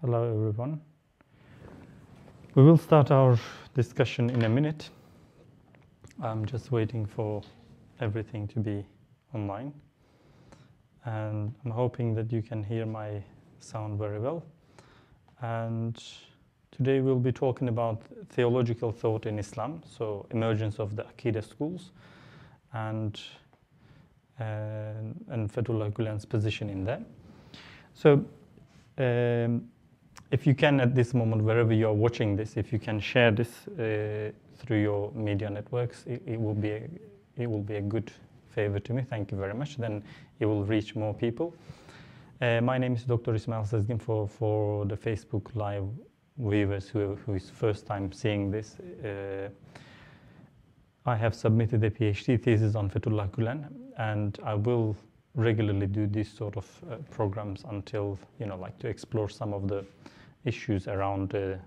Hello everyone. We will start our discussion in a minute. I'm just waiting for everything to be online. And I'm hoping that you can hear my sound very well. And today we'll be talking about theological thought in Islam, so emergence of the Aqida schools and Fethullah Gülen's position in that. So if you can at this moment, wherever you're watching this, if you can share this through your media networks, it will be a good favor to me. Thank you very much. Then it will reach more people. My name is Dr. Ismail Sezgin for the Facebook Live viewers who is first time seeing this. I have submitted a PhD thesis on Fethullah Gülen, and I will regularly do these sort of programs until, like to explore some of the issues around the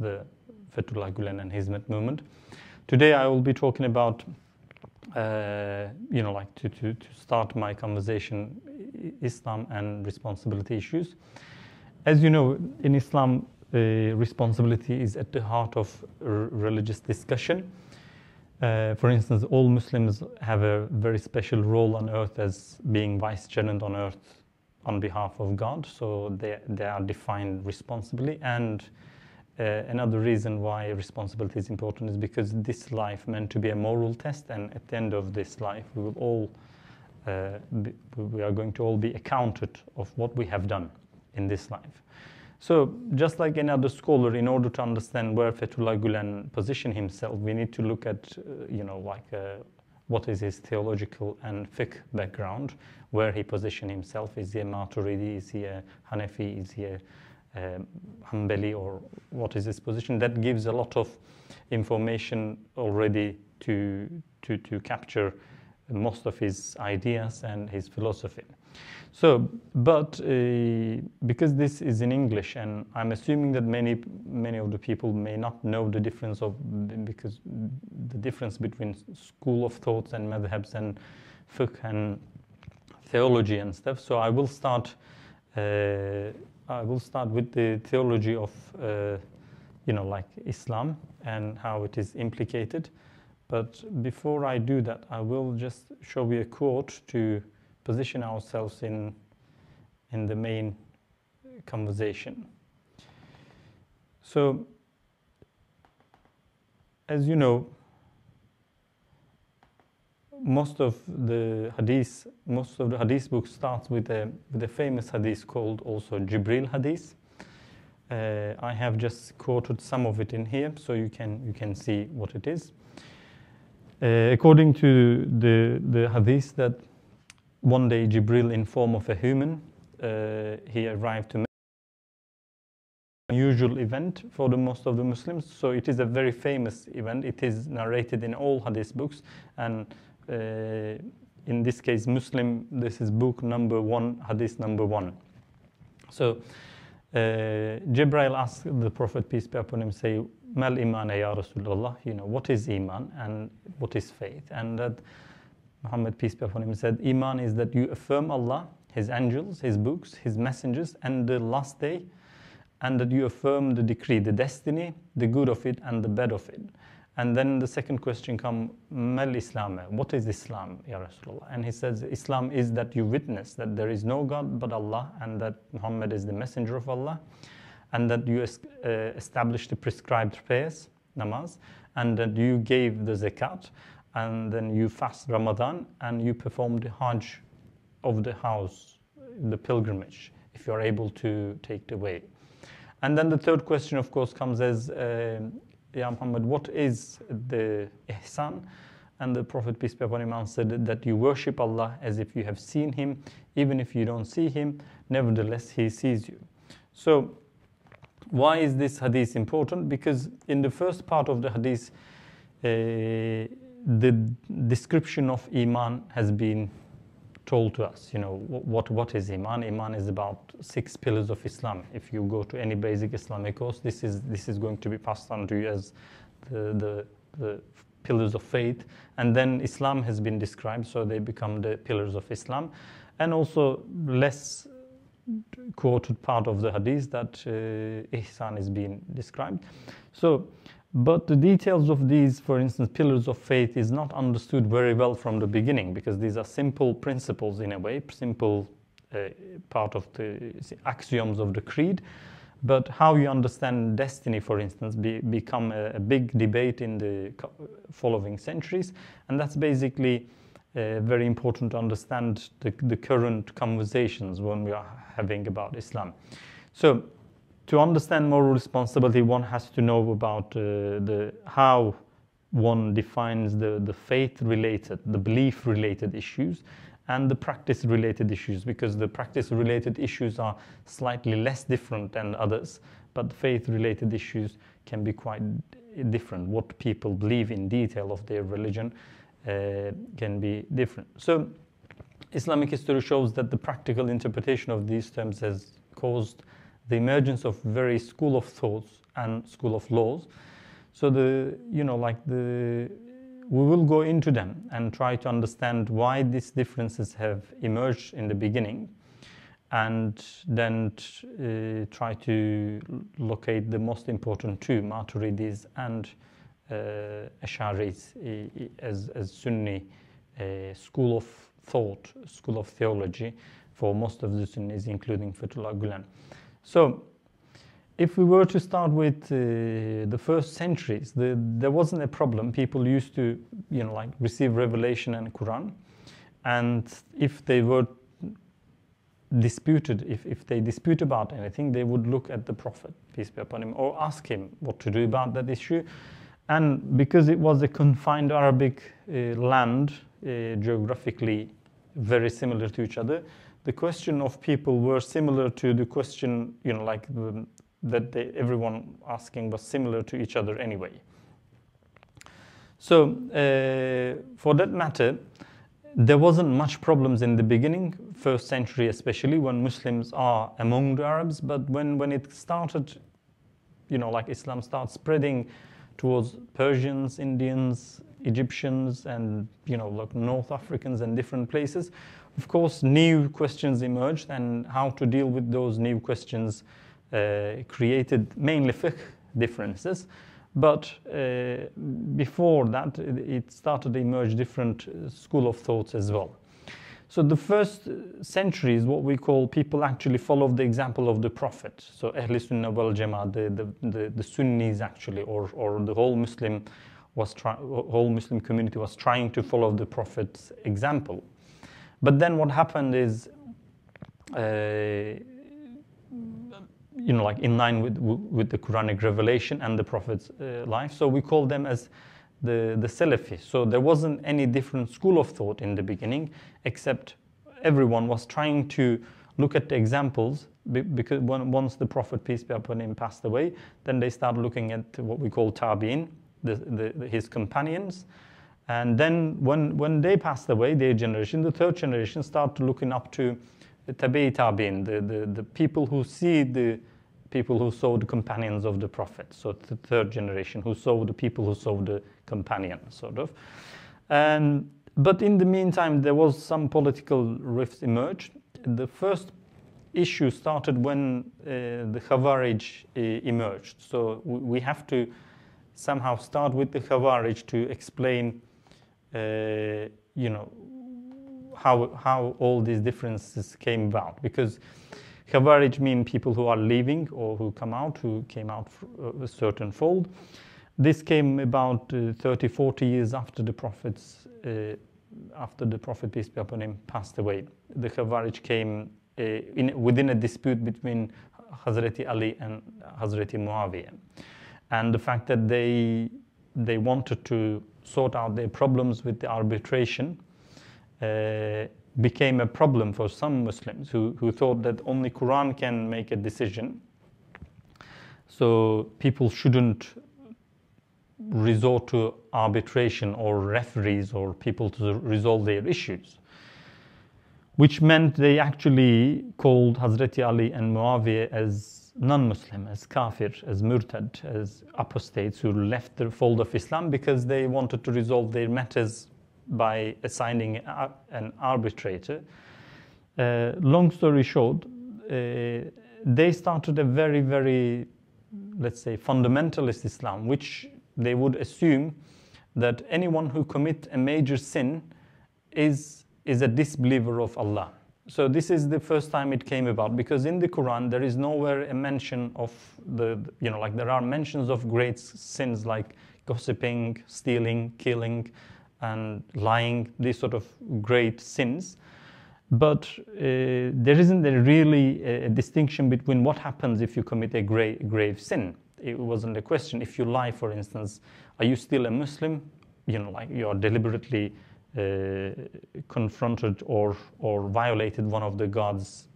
Fethullah Gülen and Hizmet movement. Today I will be talking about, to start my conversation, Islam and responsibility issues. As you know, in Islam, responsibility is at the heart of religious discussion. For instance, all Muslims have a very special role on earth as being vicegerent on earth on behalf of God, so they are defined responsibly. And another reason why responsibility is important is because this life meant to be a moral test, and at the end of this life, we are going to all be accounted of what we have done in this life. So just like another scholar, in order to understand where Fethullah Gülen positioned himself, we need to look at, what is his theological and fiqh background, where he positioned himself. Is he a Maturidi? Is he a Hanefi? Is he a Hanbali? Or what is his position? That gives a lot of information already to capture most of his ideas and his philosophy. So, but because this is in English, and I'm assuming that many of the people may not know the difference between school of thoughts and madhabs and fiqh and theology and stuff. So I will start with the theology of Islam and how it is implicated. But before I do that, I will just show you a quote to position ourselves in the main conversation. So, as you know, most of the hadith books starts with a famous hadith called also Jibril hadith. I have just quoted some of it in here, so you can see what it is. According to the hadith, that one day Jibril, in form of a human, he arrived to Mecca. Unusual event for the most of the Muslims, so it is a very famous event. It is narrated in all hadith books, and in this case Muslim, this is book number 1, hadith number 1. So Jibril asked the Prophet, peace be upon him, say, Mal iman ya Rasulullah, what is iman and what is faith? And that Muhammad, peace be upon him, said, Iman is that you affirm Allah, His angels, His books, His messengers, and the last day, and that you affirm the decree, the destiny, the good of it, and the bad of it. And then the second question comes, Mal Islam, what is Islam, Ya Rasulullah? And he says, Islam is that you witness that there is no God but Allah, and that Muhammad is the messenger of Allah, and that you establish the prescribed prayers, namaz, and that you gave the zakat, and then you fast Ramadan, and you perform the Hajj of the house, the pilgrimage, if you're able to take the way. And then the third question, of course, comes as, Ya Muhammad, what is the ihsan? And the Prophet, peace be upon him, answered that you worship Allah as if you have seen Him, even if you don't see Him, nevertheless He sees you. So, why is this hadith important? Because in the first part of the hadith, the description of Iman has been told to us. What is Iman? Iman is about 6 pillars of Islam. If you go to any basic Islamic course, this is going to be passed on to you as the pillars of faith. And then Islam has been described, so they become the pillars of Islam. And also less quoted part of the hadith that ihsan is being described. So, but the details of these, for instance, pillars of faith is not understood very well from the beginning, because these are simple principles in a way, simple part of the axioms of the creed. But how you understand destiny, for instance, become a big debate in the following centuries. And that's basically very important to understand the current conversations when we are having about Islam. So to understand moral responsibility, one has to know about how one defines the faith-related, the belief-related issues, and the practice-related issues, because the practice-related issues are slightly less different than others, but faith-related issues can be quite different. What people believe in detail of their religion can be different. So Islamic history shows that the practical interpretation of these terms has caused the emergence of various school of thoughts and school of laws. So we will go into them and try to understand why these differences have emerged in the beginning, and then try to locate the most important two, Maturidis and Ash'aris, as Sunni school of thought, school of theology for most of the Sunnis, including Fethullah Gülen. So if we were to start with the first centuries, there wasn't a problem. People used to, receive revelation and Quran, and if they were disputed, if they dispute about anything, they would look at the Prophet, peace be upon him, or ask him what to do about that issue. And because it was a confined Arabic land, geographically very similar to each other, the question of people were similar to the question, everyone asking was similar to each other anyway. So for that matter, there wasn't much problems in the beginning, first century especially, when Muslims are among the Arabs. But when it started, Islam starts spreading towards Persians, Indians, Egyptians, and North Africans and different places, of course new questions emerged, and how to deal with those new questions created mainly fiqh differences. But before that, it started to emerge different school of thoughts as well. So the first century is what we call people actually followed the example of the Prophet. So Ahl Sunnah wal Jama'ah, the Sunnis actually, or the whole Muslim community was trying to follow the Prophet's example. But then what happened is, in line with the Quranic revelation and the Prophet's life. So we call them as the Salafi. So there wasn't any different school of thought in the beginning, except everyone was trying to look at the examples, because once the Prophet, peace be upon him, passed away, then they started looking at what we call Tabi'in, his companions. And then when they passed away, their generation, the third generation, started looking up to the Tabi'in, the people who see the people who saw the companions of the Prophet. So the third generation who saw the people who saw the companions, sort of. But in the meantime, there was some political rifts emerged. The first issue started when the Khawarij emerged. So we have to somehow start with the Khawarij to explain, how all these differences came about. Because Khawarij mean people who are leaving or who came out a certain fold. This came about 30, 40 years after the Prophet, peace be upon him, passed away. The Khawarij came within a dispute between Hazreti Ali and Hazreti Muawiyah. And the fact that they wanted to sort out their problems with the arbitration became a problem for some Muslims who thought that only Quran can make a decision. So people shouldn't resort to arbitration or referees or people to resolve their issues, which meant they actually called Hazreti Ali and Muawiyah as non-Muslim, as kafir, as murtad, as apostates who left the fold of Islam because they wanted to resolve their matters by assigning an arbitrator. Long story short, they started a very, very, let's say, fundamentalist Islam, which they would assume that anyone who commits a major sin is a disbeliever of Allah. So this is the first time it came about, because in the Quran there is nowhere a mention of like there are mentions of great sins like gossiping, stealing, killing, and lying, these sort of great sins. But there isn't really a distinction between what happens if you commit a grave sin. It wasn't a question. If you lie, for instance, are you still a Muslim? Like you are deliberately confronted or violated one of the God's,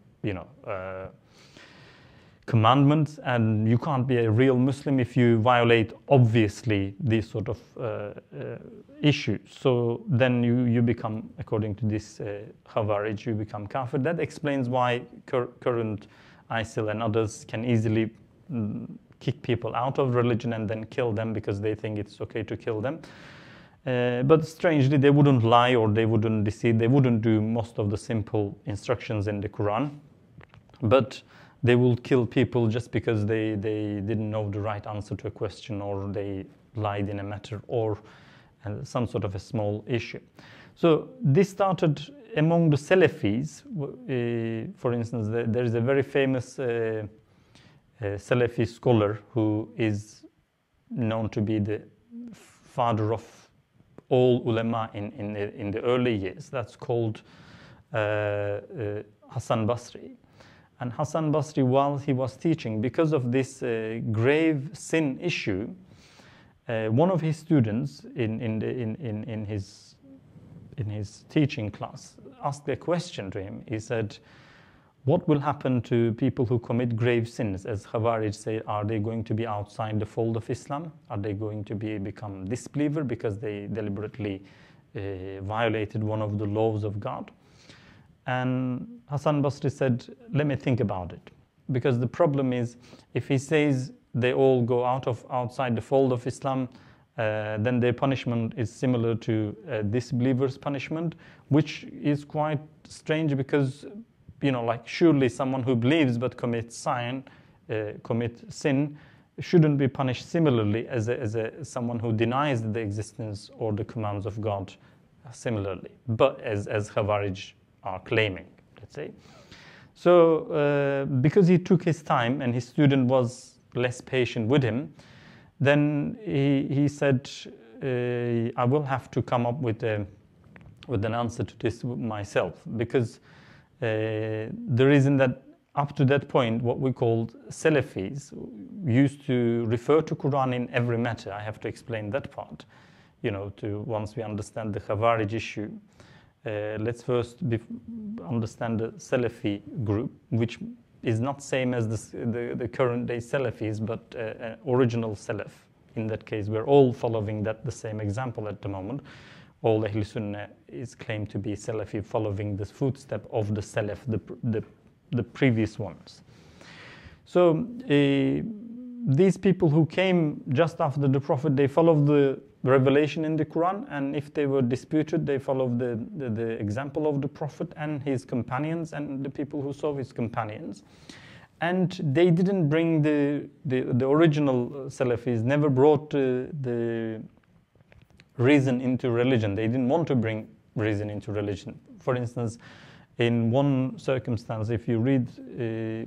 commandments, and you can't be a real Muslim if you violate, obviously, these sort of issues. So then you become, according to this Khawarij, you become kafir. That explains why current ISIL and others can easily kick people out of religion and then kill them because they think it's okay to kill them. But strangely, they wouldn't lie or they wouldn't deceive. They wouldn't do most of the simple instructions in the Quran. But they will kill people just because they didn't know the right answer to a question, or they lied in a matter, or some sort of a small issue. So this started among the Salafis. For instance, there is a very famous Salafi scholar who is known to be the father of all ulama in the early years. That's called Hassan Basri. And Hassan Basri, while he was teaching, because of this grave sin issue, one of his students in his teaching class asked a question to him. He said, what will happen to people who commit grave sins? As Khawarij say, are they going to be outside the fold of Islam? Are they going to become disbeliever because they deliberately violated one of the laws of God? And Hassan Basri said, let me think about it. Because the problem is, if he says they all go outside the fold of Islam, then their punishment is similar to disbelievers' punishment, which is quite strange because, like surely someone who believes but commits sin shouldn't be punished similarly as someone who denies the existence or the commands of God similarly, but as Khawarij are claiming, let's say. So because he took his time and his student was less patient with him, then he said, I will have to come up with an answer to this myself, because the reason that up to that point, what we called Salafis used to refer to Quran in every matter. I have to explain that part, once we understand the Khawarij issue. Let's first understand the Salafi group, which is not same as the current day Salafis, but original Salaf. In that case, we're all following the same example at the moment. All Ahl Sunnah is claimed to be Salafi, following the footstep of the Salaf, the previous ones. So these people who came just after the Prophet, they followed the revelation in the Quran, and if they were disputed, they followed the example of the Prophet and his companions and the people who saw his companions. And they didn't bring the original Salafis, never brought the reason into religion. They didn't want to bring reason into religion. For instance, in one circumstance, if you read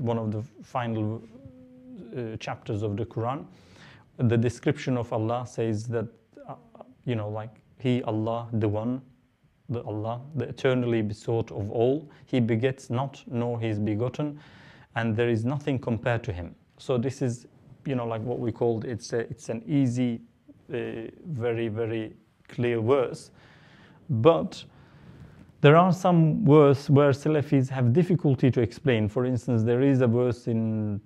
one of the final chapters of the Quran, the description of Allah says that like He, Allah, the One, the eternally besought of all. He begets not, nor He is begotten, and there is nothing compared to Him. So this is, like what we called, it's an easy, very, very clear verse. But there are some verses where Salafis have difficulty to explain. For instance, there is a verse in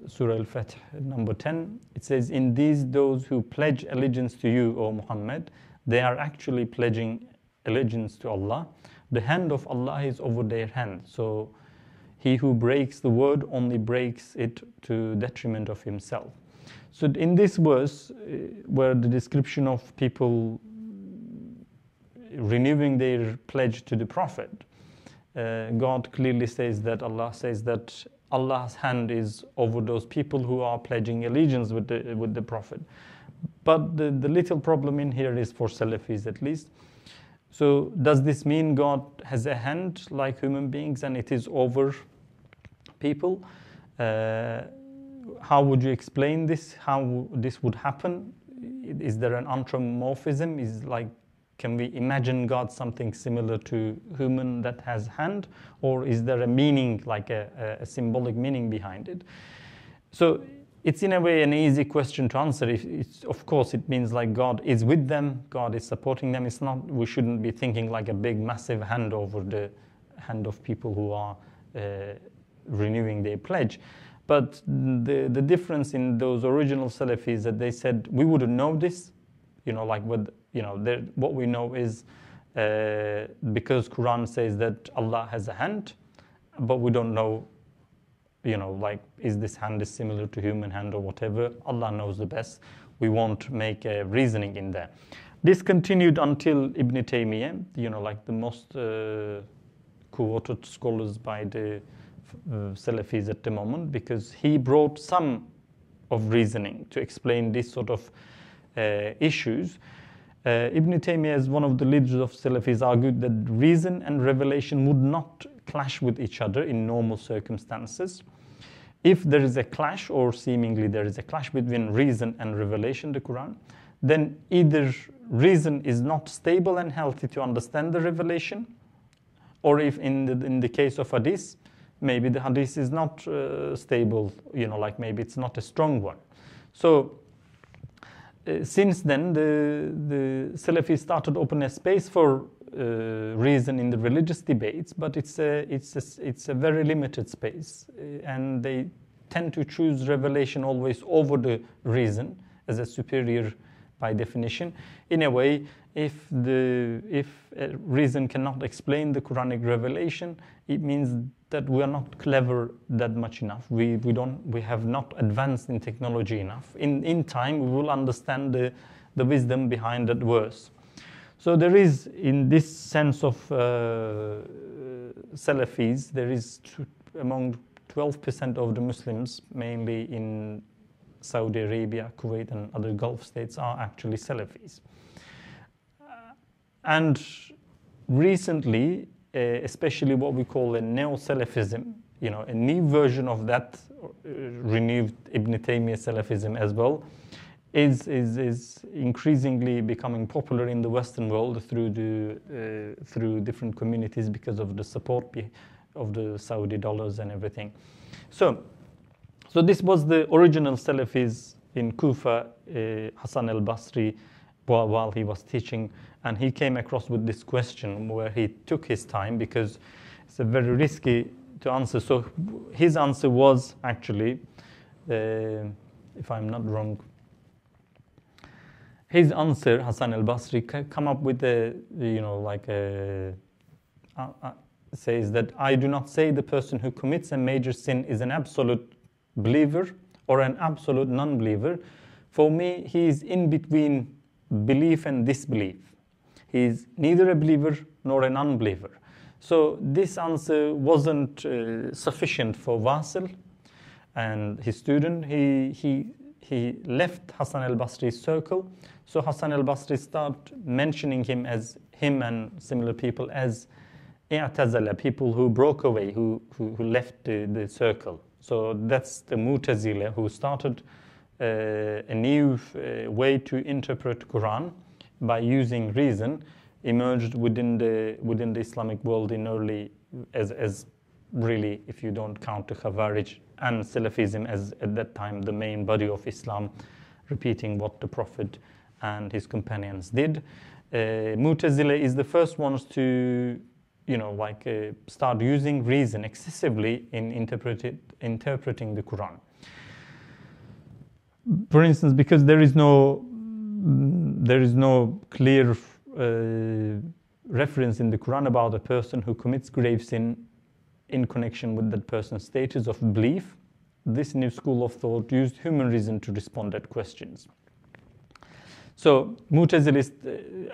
Surah Al-Fath, number 10. It says, in these, those who pledge allegiance to you, O Muhammad, they are actually pledging allegiance to Allah. The hand of Allah is over their hand. So he who breaks the word only breaks it to detriment of himself. So in this verse, where the description of people renewing their pledge to the Prophet, God clearly says that Allah's hand is over those people who are pledging allegiance with the Prophet. But the little problem in here is for Salafis at least. So does this mean God has a hand like human beings and it is over people? How would you explain this? How this would happen? Is there an anthropomorphism? Can we imagine God something similar to human that has hand? Or is there a meaning, like a symbolic meaning behind it? So it's in a way an easy question to answer. Of course, it means like God is with them, God is supporting them. It's not, we shouldn't be thinking like a big massive hand over the hand of people who are renewing their pledge. But the difference in those original Salafis that they said, we wouldn't know this, what we know is because Quran says that Allah has a hand, but we don't know, is this hand is similar to human hand or whatever. Allah knows the best. We won't make a reasoning in there. This continued until Ibn Taymiyyah, the most quoted scholars by the Salafis at the moment, because he brought some of reasoning to explain this sort of issues. Ibn Taymiyyah, as one of the leaders of Salafis, argued that reason and revelation would not clash with each other in normal circumstances. If there is a clash, or seemingly there is a clash between reason and revelation, the Quran, then either reason is not stable and healthy to understand the revelation, or if in the case of hadith, maybe the hadith is not stable, maybe it's not a strong one. So since then, the Salafis started opening a space for reason in the religious debates, but it's a very limited space, and they tend to choose revelation always over the reason as a superior by definition. In a way, if reason cannot explain the Quranic revelation, it means that we are not clever that much enough. We have not advanced in technology enough. In time, we will understand the wisdom behind that verse. So there is, in this sense of Salafis, there is among 12% of the Muslims, mainly in Saudi Arabia, Kuwait, and other Gulf states, are actually Salafis. And recently, especially what we call a neo-Salafism, a new version of that renewed Ibn Taymiyyah Salafism as well, is increasingly becoming popular in the Western world through different communities because of the support of the Saudi dollars and everything. So this was the original Salafis in Kufa, Hassan al-Basri, while he was teaching, and he came across with this question where he took his time because it's a very risky to answer. So his answer was actually, if I'm not wrong, his answer, Hassan al-Basri, come up with says that I do not say the person who commits a major sin is an absolute believer or an absolute non-believer. For me, he is in between belief and disbelief. He is neither a believer nor an unbeliever. So this answer wasn't sufficient for Wasil and his student. He left Hassan al-Basri's circle. So Hassan al-Basri started mentioning him and similar people as i'tazala, people who broke away, who left the circle. So that's the Mu'tazila, who started a new way to interpret Quran by using reason, emerged within the Islamic world in early, as really, if you don't count the Khawarij and Salafism as at that time the main body of Islam, repeating what the Prophet and his companions did. Mu'tazila is the first ones to start using reason excessively in interpreting the Quran. For instance, because there is no clear reference in the Quran about a person who commits grave sin in connection with that person's status of belief, this new school of thought used human reason to respond at questions. So Mu'tazilis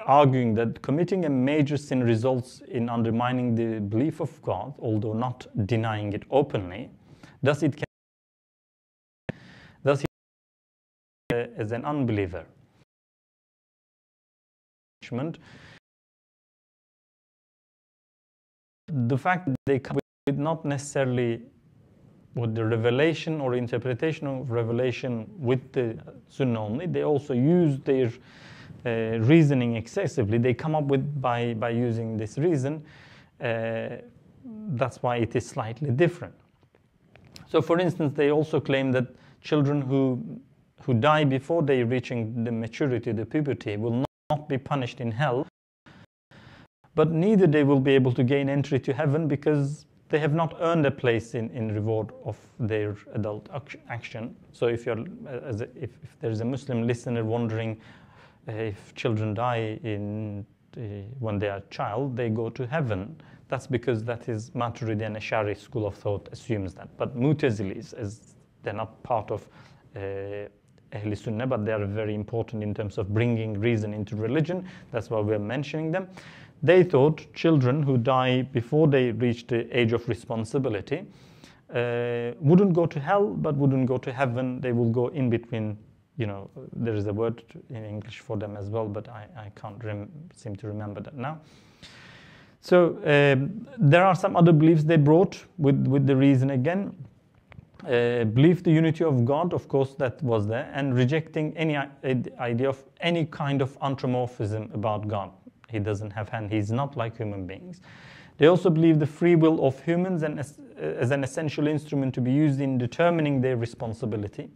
arguing that committing a major sin results in undermining the belief of God, although not denying it openly, thus he as an unbeliever. The fact that they come with not necessarily with the revelation or interpretation of revelation with the Sunnah only, they also use their reasoning excessively. They come up with by using this reason. That's why it is slightly different. So, for instance, they also claim that children who die before they reaching the maturity, the puberty, will not be punished in hell, but neither they will be able to gain entry to heaven because they have not earned a place in reward of their adult action. So if there is a Muslim listener wondering if children die when they are a child, they go to heaven, that's because that is Maturidi and Ash'ari school of thought assumes that. But Mu'tazilis, as they're not part of Ahl Sunnah, but they are very important in terms of bringing reason into religion. That's why we're mentioning them. They thought children who die before they reach the age of responsibility wouldn't go to hell, but wouldn't go to heaven. They will go in between. You know, there is a word in English for them as well, but I can't seem to remember that now. So there are some other beliefs they brought with the reason again. Belief the unity of God, of course, that was there, and rejecting any idea of any kind of anthropomorphism about God. He doesn't have hand. He's not like human beings. They also believe the free will of humans and as an essential instrument to be used in determining their responsibility.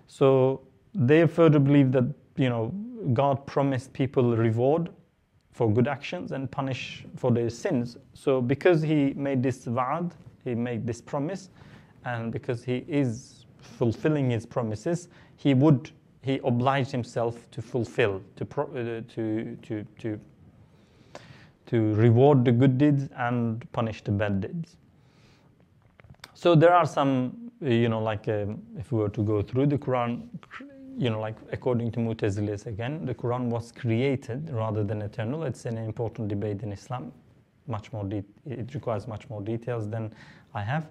So they further believe that, you know, God promised people reward for good actions and punish for their sins. So because he made this wa'ad, he made this promise, and because he is fulfilling his promises, he obliged himself to fulfill, to reward the good deeds and punish the bad deeds. So there are some, if we were to go through the Quran, according to Mu'tazilis again, the Quran was created rather than eternal. It's an important debate in Islam. It requires much more details than I have.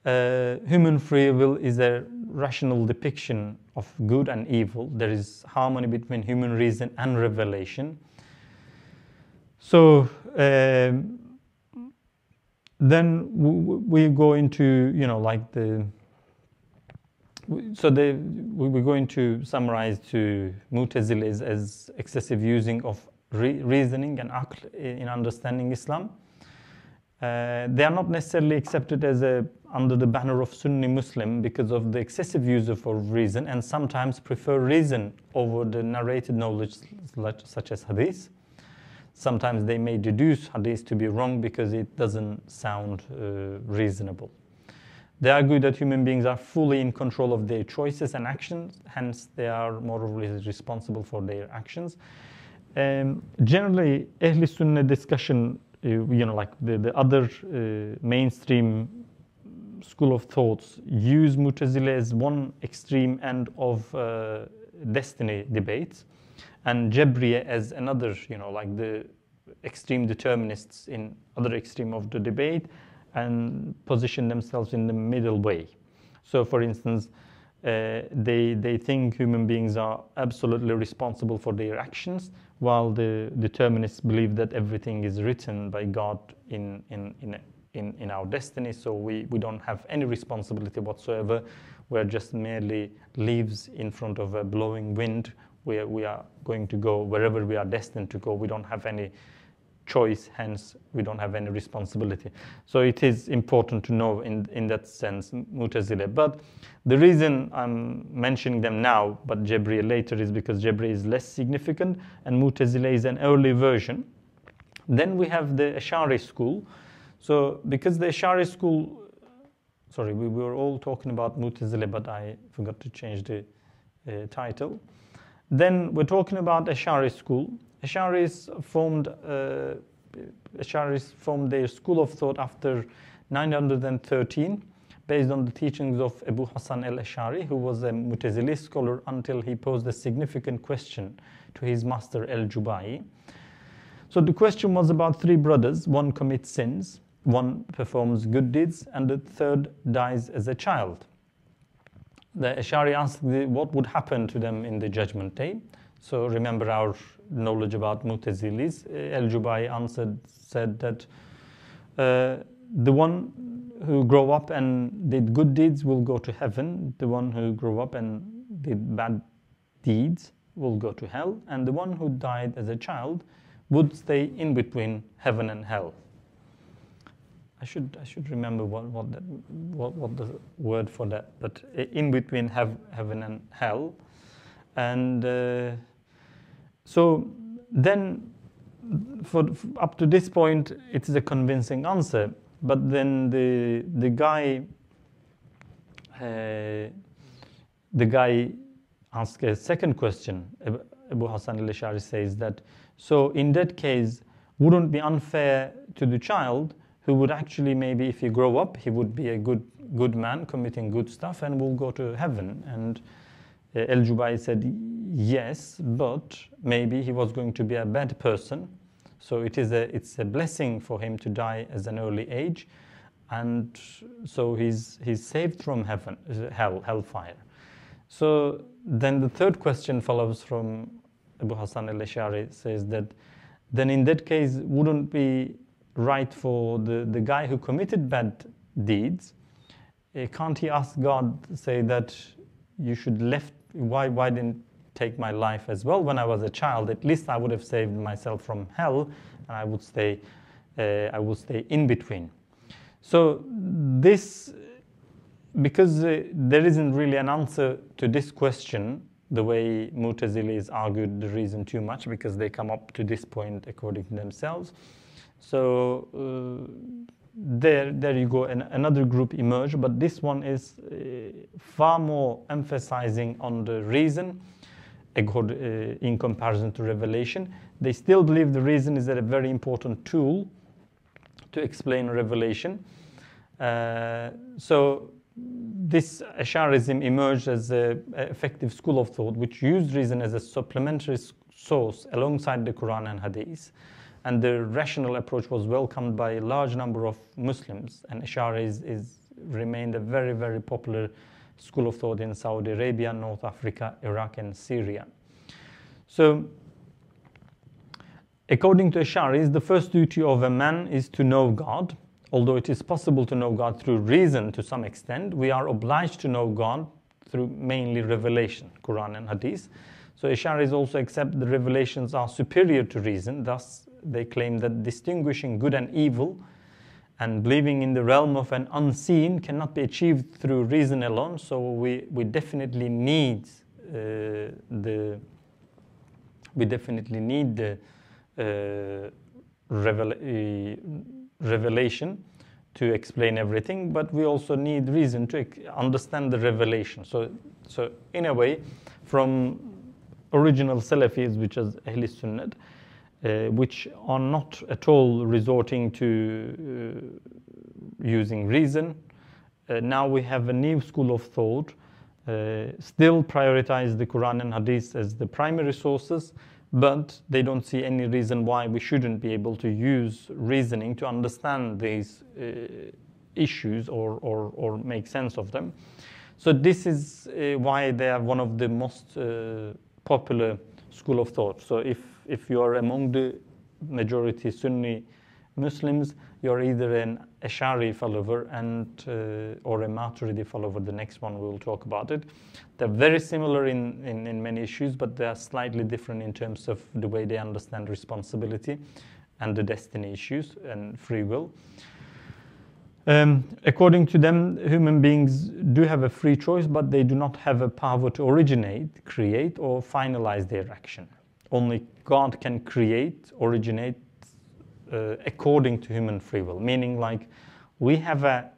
Human free will is a rational depiction of good and evil. There is harmony between human reason and revelation. So then we go into, we're going to summarize to Mu'tazilis as excessive using of reasoning and aql in understanding Islam. They are not necessarily accepted as under the banner of Sunni Muslim because of the excessive use of reason, and sometimes prefer reason over the narrated knowledge such as hadith. Sometimes they may deduce hadith to be wrong because it doesn't sound reasonable. They argue that human beings are fully in control of their choices and actions, hence they are morally responsible for their actions. Generally, Ahl Sunnah discussion, the other mainstream school of thoughts use Mu'tazila as one extreme end of destiny debates, and Jabriya as another, the extreme determinists in other extreme of the debate, and position themselves in the middle way. So, for instance, they think human beings are absolutely responsible for their actions, while the determinists believe that everything is written by God in our destiny, so we don't have any responsibility whatsoever. We're just merely leaves in front of a blowing wind, where we are going to go wherever we are destined to go. We don't have any choice, hence we don't have any responsibility. So it is important to know in that sense Mu'tazila. But the reason I'm mentioning them now, but Jabriya later, is because Jabriya is less significant and Mu'tazila is an early version. Then we have the Ash'ari school. So because the Ash'ari school, we were all talking about Mu'tazila, but I forgot to change the title. Then we're talking about Ash'ari school. Ash'aris formed their school of thought after 913 based on the teachings of Abu Hassan al-Ash'ari, who was a Mu'tazili scholar until he posed a significant question to his master al-Jubai. So the question was about three brothers. One commits sins, one performs good deeds, and the third dies as a child. The Ash'ari asked what would happen to them in the judgment day. So remember our knowledge about Mu'tazilis. Al-Jubai said that the one who grew up and did good deeds will go to heaven. The one who grew up and did bad deeds will go to hell. And the one who died as a child would stay in between heaven and hell. I should remember what the word for that, but in between heaven and hell. And so then up to this point, it's a convincing answer. But then the guy asks a second question. Abu Hassan al-Ash'ari says that, so in that case, wouldn't it be unfair to the child who would actually, maybe if he grow up, he would be a good man committing good stuff and will go to heaven? And Al-Jubai said yes, but maybe he was going to be a bad person. So it's a blessing for him to die at an early age, and so he's saved from hellfire. So then the third question follows from Abu Hassan al-Ash'ari, says that then in that case, wouldn't it be right for the guy who committed bad deeds? Can't he ask God, say that you should why didn't take my life as well when I was a child? At least I would have saved myself from hell, and I would stay in between. So this, because there isn't really an answer to this question, the way Mu'tazilis argued the reason too much, because they come up to this point according to themselves. So there you go, and another group emerged, but this one is far more emphasizing on the reason in comparison to revelation. They still believe the reason is a very important tool to explain revelation. So this Ash'arism emerged as an effective school of thought which used reason as a supplementary source alongside the Quran and Hadith. And the rational approach was welcomed by a large number of Muslims. And Ash'ari remained a very, very popular school of thought in Saudi Arabia, North Africa, Iraq, and Syria. So, according to Ash'aris, the first duty of a man is to know God. Although it is possible to know God through reason to some extent, we are obliged to know God through mainly revelation, Quran and Hadith. So Ash'aris also accept the revelations are superior to reason. Thus, they claim that distinguishing good and evil and believing in the realm of an unseen cannot be achieved through reason alone. So we definitely need the revelation to explain everything, but we also need reason to understand the revelation. So in a way, from original Salafis, which is Ahl Sunnah, which are not at all resorting to using reason, now we have a new school of thought, still prioritize the Quran and Hadith as the primary sources, but they don't see any reason why we shouldn't be able to use reasoning to understand these issues or make sense of them. So this is why they are one of the most popular school of thought. So if you are among the majority Sunni Muslims, you're either an Ash'ari follower or a Maturidi follower. The next one we'll talk about it. They're very similar in many issues, but they are slightly different in terms of the way they understand responsibility and the destiny issues and free will. According to them, human beings do have a free choice, but they do not have a power to originate, create, or finalize their action. Only God can create, originate, according to human free will. Meaning, like, we have a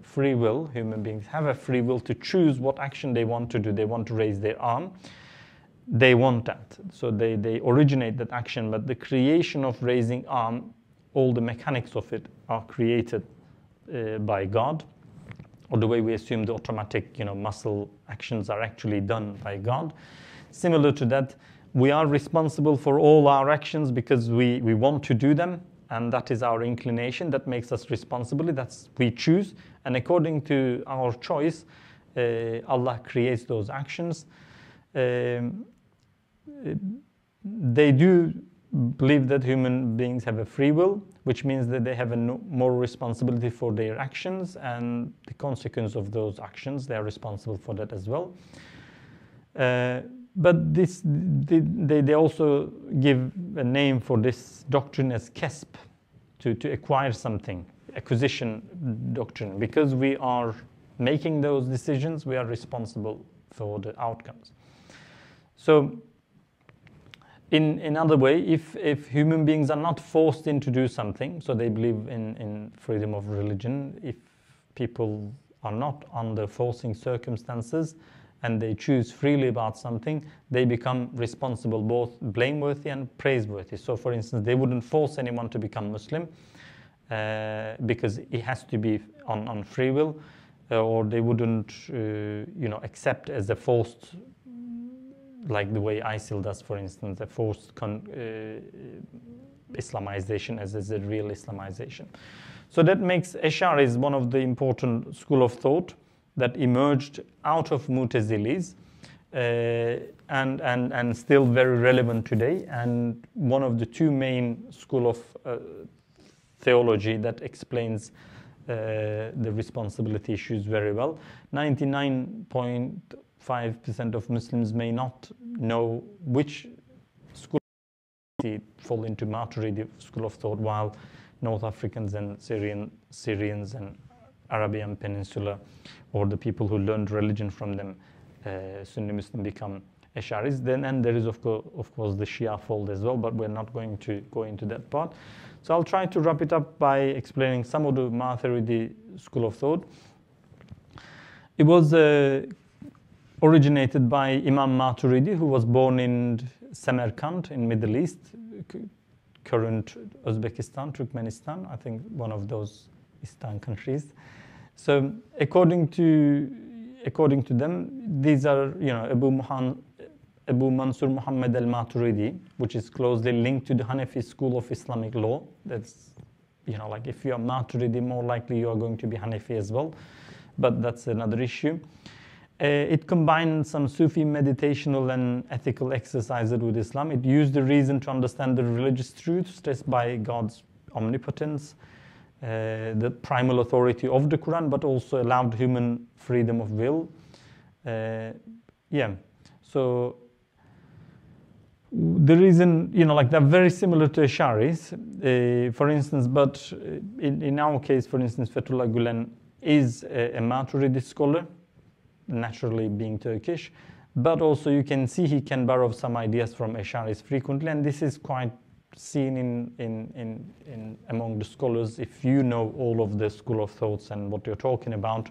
free will. Human beings have a free will to choose what action they want to do. They want to raise their arm. They want that, so they originate that action. But the creation of raising arm all the mechanics of it are created by God, or the way we assume the automatic, muscle actions are actually done by God. Similar to that, we are responsible for all our actions because we want to do them, and that is our inclination that makes us responsible. That's we choose, and according to our choice, Allah creates those actions. They do believe that human beings have a free will, which means that they have a more responsibility for their actions and the consequence of those actions. They are responsible for that as well. But they also give a name for this doctrine as kasb, to acquire something, acquisition doctrine. Because we are making those decisions, we are responsible for the outcomes. So in another way, if human beings are not forced into do something, so they believe in freedom of religion, if people are not under forcing circumstances and they choose freely about something, they become responsible, both blameworthy and praiseworthy. So for instance, they wouldn't force anyone to become Muslim because it has to be on free will, or they wouldn't accept as a forced, like the way ISIL does, for instance, a forced Islamization as a real Islamization. So that makes Ash'aris one of the important school of thought that emerged out of Mu'tazilis and still very relevant today, and one of the two main school of theology that explains the responsibility issues very well. 99.5% of Muslims may not know which school fall into Maturidi school of thought, while North Africans and Syrians and Arabian Peninsula, or the people who learned religion from them, Sunni Muslim, become Ash'aris. And there is of course the Shia fold as well, but we're not going to go into that part. So I'll try to wrap it up by explaining some of the Maturidi school of thought. It was originated by Imam Maturidi, who was born in Samarkand in Middle East, current Uzbekistan, Turkmenistan, I think one of those Eastern countries. So according to them, these are Abu Mansur Muhammad al-Maturidi, which is closely linked to the Hanafi school of Islamic law. That's, like if you are Maturidi, more likely you are going to be Hanafi as well, but that's another issue. It combined some Sufi meditational and ethical exercises with Islam. It used the reason to understand the religious truths stressed by God's omnipotence, the primal authority of the Quran, but also allowed human freedom of will. So the reason, they're very similar to Ash'aris, for instance, but in our case, for instance, Fethullah Gülen is a Maturidi scholar, naturally being Turkish, but also you can see he can borrow some ideas from Ash'aris frequently, and this is quite seen in among the scholars. If you know all of the school of thoughts and what you're talking about,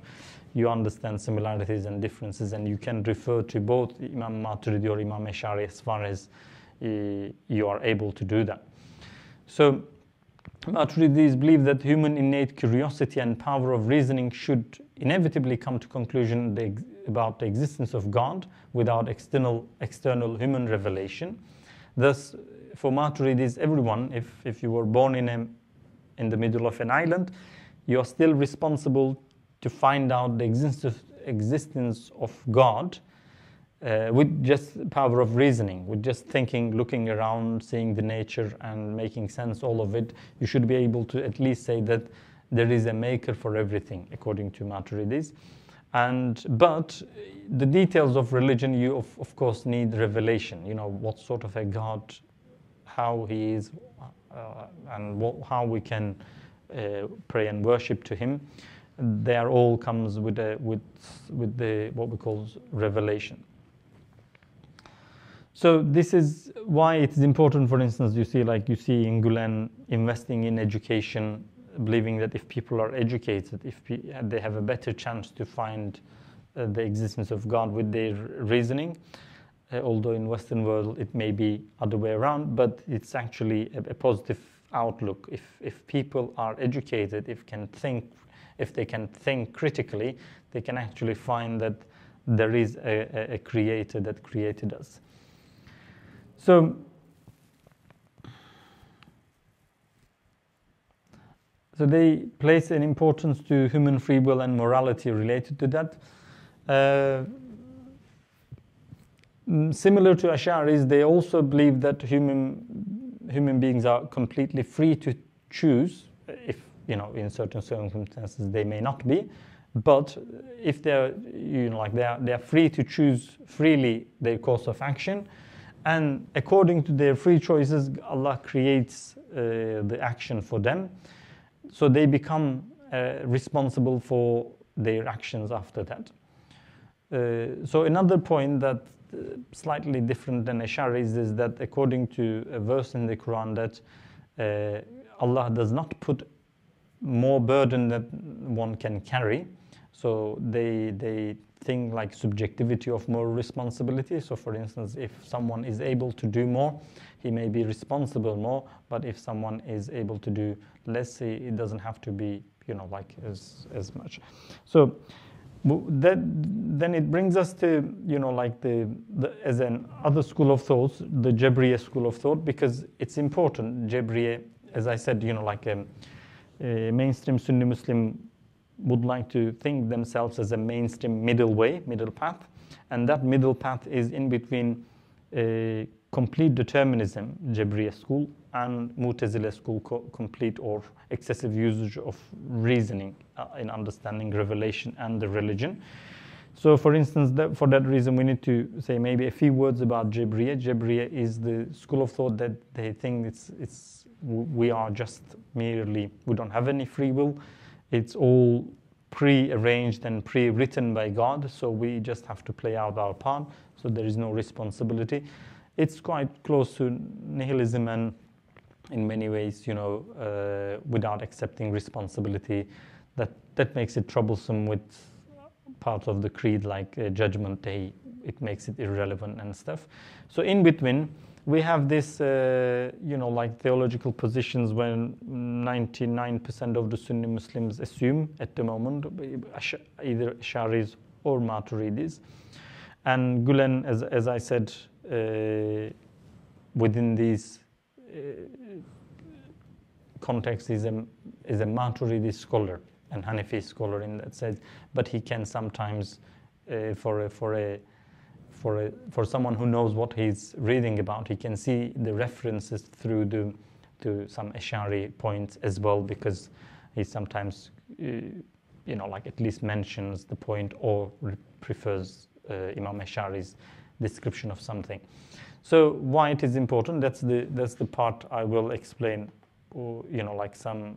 you understand similarities and differences, and you can refer to both Imam Maturidi or Imam Ash'ari as far as you are able to do that. So Maturidis believe that human innate curiosity and power of reasoning should inevitably come to conclusion about the existence of God without external human revelation. Thus, for Maturidis, everyone, if you were born in the middle of an island, you are still responsible to find out the existence of God with just power of reasoning, with just thinking, looking around, seeing the nature and making sense all of it. You should be able to at least say that there is a maker for everything, according to Maturidis. But the details of religion, you of course need revelation. What sort of a God, how he is, and how we can pray and worship to him. They are all comes with the what we call revelation. So this is why it is important. For instance, you see in Gülen investing in education, believing that if people are educated, they have a better chance to find the existence of God with their reasoning. Although in Western world it may be other way around, but it's actually a positive outlook. If people are educated, if they can think critically, they can actually find that there is a creator that created us. So they place an importance to human free will and morality related to that. Similar to Ash'aris, they also believe that human beings are completely free to choose. If in certain circumstances they may not be, but if they're they are free to choose freely their course of action, and according to their free choices, Allah creates the action for them. So they become responsible for their actions after that. So another point that slightly different than Ash'aris is that according to a verse in the Quran that Allah does not put more burden than one can carry. So they think like subjectivity of more responsibility. So for instance, if someone is able to do more, he may be responsible more, but if someone is able to do less, it doesn't have to be as much. So then it brings us to the as an other school of thought, the Jabriya school of thought, because it's important. Jabriya, as I said, a mainstream Sunni Muslim would like to think themselves as a mainstream middle path, and that middle path is in between complete determinism, Jabriya school, and Mu'tazila school, complete or excessive usage of reasoning in understanding revelation and the religion. So for instance, for that reason, we need to say maybe a few words about Jabriya. Jabriya is the school of thought that they think we are just merely, we don't have any free will. It's all pre-arranged and pre-written by God, so we just have to play out our part, so there is no responsibility. It's quite close to nihilism, and in many ways, without accepting responsibility, that makes it troublesome with parts of the creed like Judgment Day. It makes it irrelevant and stuff. So in between, we have this, theological positions when 99% of the Sunni Muslims assume at the moment, either Ash'aris or Maturidis. And Gülen, as I said, within these contexts, is a Maturidi scholar and Hanafi scholar in that sense, but he can sometimes, for someone who knows what he's reading about, he can see the references to some Ash'ari points as well, because he sometimes, at least mentions the point or prefers Imam Ash'ari's description of something. So why it is important? That's the part I will explain, some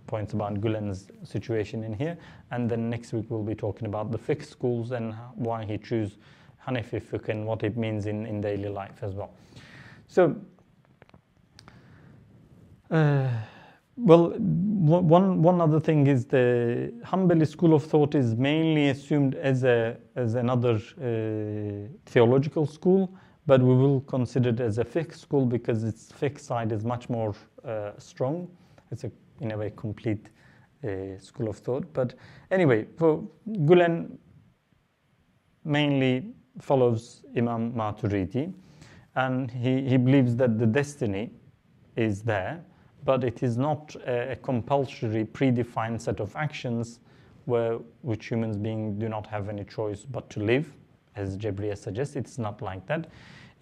points about Gülen's situation in here, and then next week we'll be talking about the fiqh schools and why he chose Hanafi fiqh and what it means in daily life as well. So, one other thing is the Hanbali school of thought is mainly assumed as another theological school, but we will consider it as a fiqh school because its fiqh side is much more strong. It's in a way complete school of thought. But anyway, for Gülen mainly follows Imam Maturidi, and he believes that the destiny is there, but it is not a compulsory predefined set of actions which humans beings do not have any choice but to live, as Jabriya suggests. It's not like that.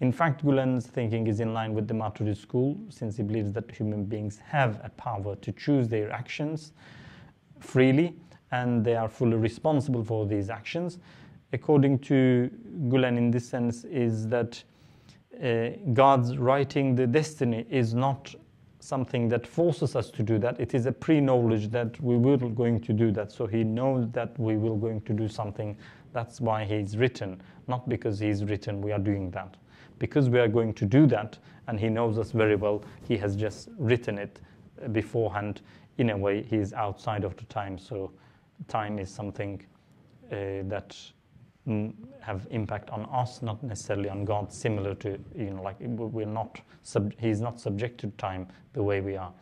In fact, Gülen's thinking is in line with the Maturidi school, since he believes that human beings have a power to choose their actions freely, and they are fully responsible for these actions. According to Gülen, in this sense, is that God's writing the destiny is not something that forces us to do that. It is a pre-knowledge that we will going to do that. So he knows that we will going to do something. That's why he's written, not because he's written we are doing that. Because we are going to do that, and he knows us very well, he has just written it beforehand. In a way, he is outside of the time. So time is something that have impact on us, not necessarily on God, similar to, like he's not subject to time the way we are.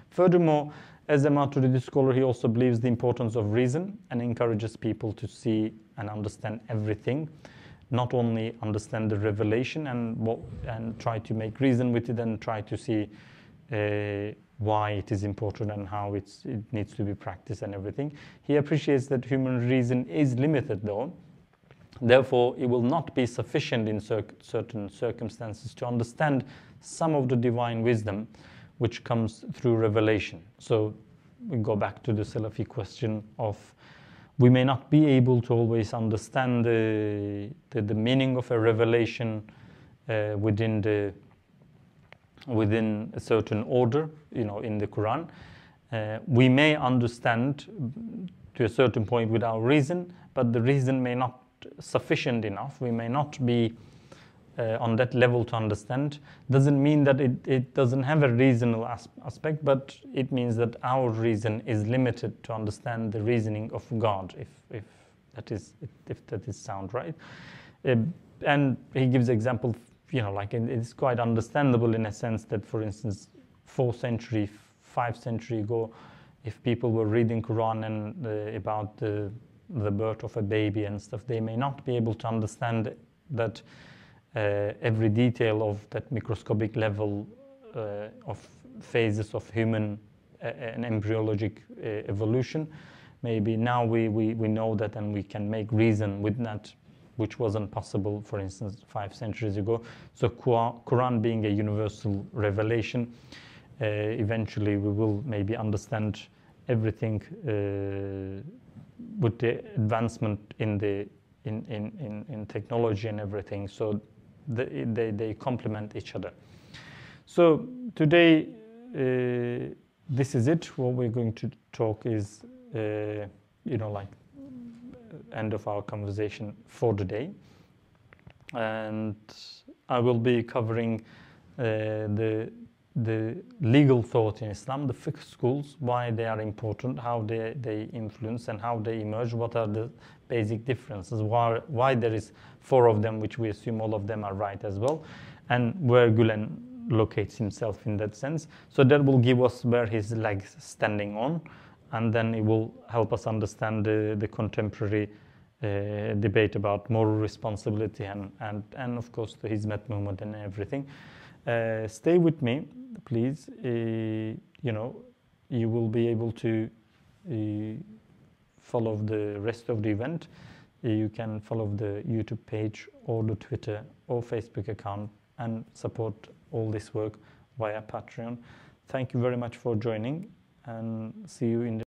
Furthermore, as a Maturidi scholar, he also believes the importance of reason and encourages people to see and understand everything, not only understand the revelation and try to make reason with it and try to see why it is important and how it needs to be practiced and everything. He appreciates that human reason is limited, though. Therefore, it will not be sufficient in certain circumstances to understand some of the divine wisdom which comes through revelation. So we go back to the Salafi question of, we may not be able to always understand the meaning of a revelation within a certain order, in the Quran. We may understand to a certain point with our reason, but the reason may not sufficient enough. We may not be on that level to understand. Doesn't mean that it doesn't have a reasonable aspect, but it means that our reason is limited to understand the reasoning of God, if that is sound right. And he gives example, like it's quite understandable in a sense that, for instance, 4 century, 5 century ago, if people were reading Quran and about the birth of a baby and stuff, they may not be able to understand that every detail of that microscopic level of phases of human and embryologic evolution. Maybe now we know that and we can make reason with that, which wasn't possible, for instance, 5 centuries ago. So Quran being a universal revelation, eventually we will maybe understand everything with the advancement in technology and everything. So they complement each other. So today, this is it. What we're going to talk is, like end of our conversation for the day. And I will be covering the legal thought in Islam, the fiqh schools, why they are important, how they influence and how they emerge, what are the basic differences, why there is 4 of them, which we assume all of them are right as well, and where Gülen locates himself in that sense. So that will give us where his legs standing on, and then it will help us understand the contemporary debate about moral responsibility and of course the Hizmet movement and everything. Stay with me, please. You will be able to follow the rest of the event. You can follow the YouTube page or the Twitter or Facebook account and support all this work via Patreon. Thank you very much for joining, and see you in the